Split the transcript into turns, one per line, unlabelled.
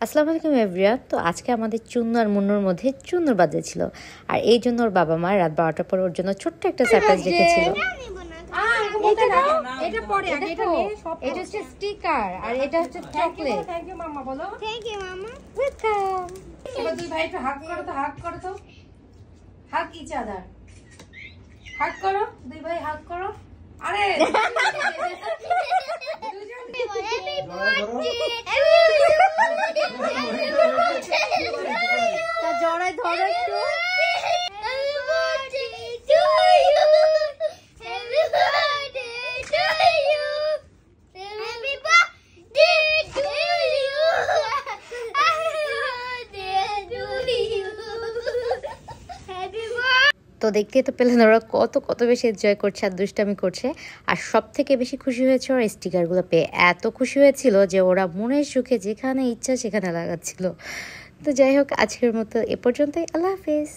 আসসালামু আলাইকুম এভরিওয়ান। তো আজকে আমাদের চুন্নু আর মুন্নুর মধ্যে চুন্নুর বার্থডে ছিল, আর এই জন্য ওর বাবা মা রাত 12টার পর ওর জন্য ছোট্ট একটা সারপ্রাইজ রেখেছিল।
এটা পরে আগে এটা নে, এটা হচ্ছে স্টিকার আর এটা হচ্ছে চকলেট। থ্যাংক ইউ মাম্মা বলো।
থ্যাংক ইউ মামা।
ওয়েলকাম। এবার দুই ভাই একটু হাগ করো তো, হাগ করো তো, হাগ ইচ আদার, হাগ করো দুই ভাই, হাগ করো। আরে জড়াই ধরো একটু।
তো দেখতে তো পেলেন ওরা কত কত বেশি এনজয় করছে আর দুষ্টামি করছে। আর সব থেকে বেশি খুশি হয়েছে ওরা স্টিকারগুলো পেয়ে, এত খুশি হয়েছিল যে ওরা মনের সুখে যেখানে ইচ্ছা সেখানে লাগাচ্ছিল। তো যাই হোক, আজকের মতো এ পর্যন্তই। আল্লাহ হাফেজ।